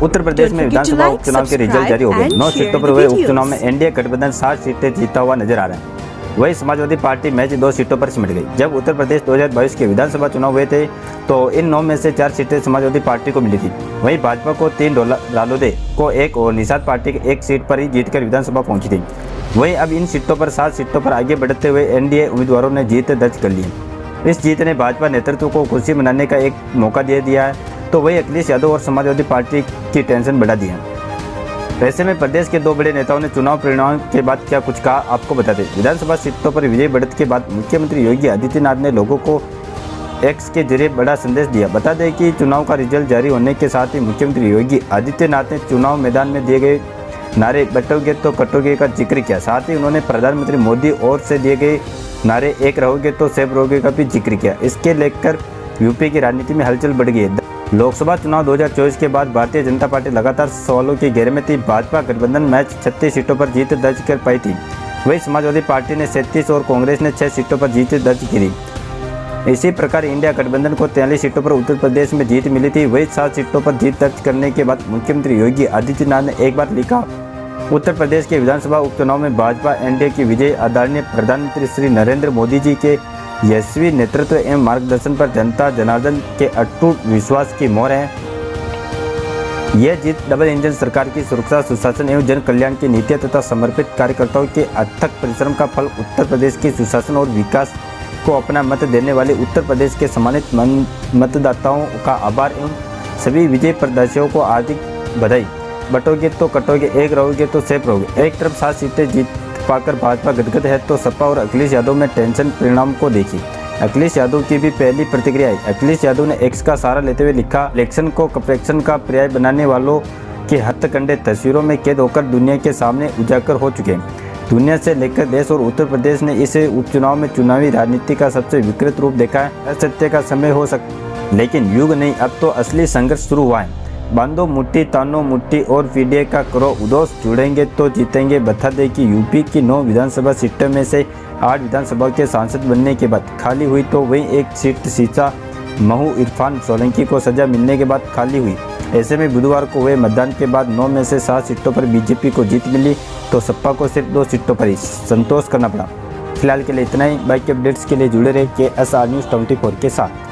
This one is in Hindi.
उत्तर प्रदेश में विधानसभा उपचुनाव के रिजल्ट जारी हो गए। 9 सीटों पर हुए उपचुनाव में एनडीए गठबंधन 60 सीटें जीता हुआ नजर आ रहा है। वही समाजवादी पार्टी मैच 2 सीटों पर सिमट गई। जब उत्तर प्रदेश 2022 के विधानसभा चुनाव हुए थे तो इन 9 में से 4 सीटें समाजवादी पार्टी को मिली थी। वहीं भाजपा को 3, रालोदे को 1 और निषाद पार्टी के 1 सीट पर ही जीतकर विधानसभा पहुंची थी। वहीं अब इन सीटों पर 7 सीटों पर आगे बढ़ते हुए एनडीए उम्मीदवारों ने जीत दर्ज कर ली। इस जीत ने भाजपा नेतृत्व को खुशी मनाने का एक मौका दे दिया है, तो वही अखिलेश यादव और समाजवादी पार्टी की टेंशन बढ़ा दी है। ऐसे में प्रदेश के 2 बड़े नेताओं ने चुनाव परिणाम के बाद क्या कुछ कहा, आपको बता दें। विधानसभा सीटों पर विजय बढ़त के बाद मुख्यमंत्री योगी आदित्यनाथ ने लोगों को एक्स के जरिए बड़ा संदेश दिया। बता दें कि चुनाव का रिजल्ट जारी होने के साथ ही मुख्यमंत्री योगी आदित्यनाथ ने चुनाव मैदान में दिए गए नारे बटोगे तो कटोगे का जिक्र किया। साथ ही उन्होंने प्रधानमंत्री मोदी ओर से दिए गए नारे एक रहोगे तो सेफ रहोगे का भी जिक्र किया। इसके लेकर यूपी की राजनीति में हलचल बढ़ गई है। लोकसभा चुनाव 2024 के बाद भारतीय जनता पार्टी लगातार सवालों की घेरे में थी। भाजपा गठबंधन मैच 36 सीटों पर जीत दर्ज कर पाई थी। वही समाजवादी पार्टी ने 37 और कांग्रेस ने 6 सीटों पर जीत दर्ज की थी। इसी प्रकार इंडिया गठबंधन को 43 सीटों पर उत्तर प्रदेश में जीत मिली थी। वही 7 सीटों पर जीत दर्ज करने के बाद मुख्यमंत्री योगी आदित्यनाथ ने एक बार लिखा, उत्तर प्रदेश के विधानसभा उपचुनाव में भाजपा एनडीए की विजय आदरणीय प्रधानमंत्री श्री नरेंद्र मोदी जी के यशस्वी नेतृत्व एवं मार्गदर्शन पर जनता जनार्दन के अटूट विश्वास की मोहर है। यह जीत डबल इंजन सरकार की सुरक्षा, सुशासन एवं जन कल्याण की नीतियां तथा समर्पित कार्यकर्ताओं के अथक परिश्रम का फल। उत्तर प्रदेश की सुशासन और विकास को अपना मत देने वाले उत्तर प्रदेश के सम्मानित मतदाताओं का आभार एवं सभी विजय प्रत्याशियों को हार्दिक बधाई। बटोगे तो कटोगे, एक रहोगे तो सेफ रहोगे। एक तरफ 7 सीटें जीत पाकर भाजपा गदगद है तो सपा और अखिलेश यादव में टेंशन परिणाम को देखी। अखिलेश यादव की भी पहली प्रतिक्रिया आई। अखिलेश यादव ने एक्स का सहारा लेते हुए लिखा, इलेक्शन को करेक्शन का पर्याय बनाने वालों के हत्याकांड तस्वीरों में कैद होकर दुनिया के सामने उजागर हो चुके हैं। दुनिया से लेकर देश और उत्तर प्रदेश ने इस उपचुनाव में चुनावी राजनीति का सबसे विकृत रूप देखा है। असत्य का समय हो सकता लेकिन युग नहीं, अब तो असली संघर्ष शुरू हुआ है। बांधो मुट्ठी, तानो मुट्ठी और पीडीए का करो उदोस, जुड़ेंगे तो जीतेंगे। बता दें कि यूपी की 9 विधानसभा सीटों में से 8 विधानसभा के सांसद बनने के बाद खाली हुई, तो वहीं एक सीट सीसा महू इरफान सोलंकी को सजा मिलने के बाद खाली हुई। ऐसे में बुधवार को हुए मतदान के बाद 9 में से 7 सीटों पर बीजेपी को जीत मिली, तो सपा को सिर्फ 2 सीटों पर ही संतोष करना पड़ा। फिलहाल के लिए इतना ही। बाकी अपडेट्स के लिए जुड़े रहे KSR News 24 के साथ।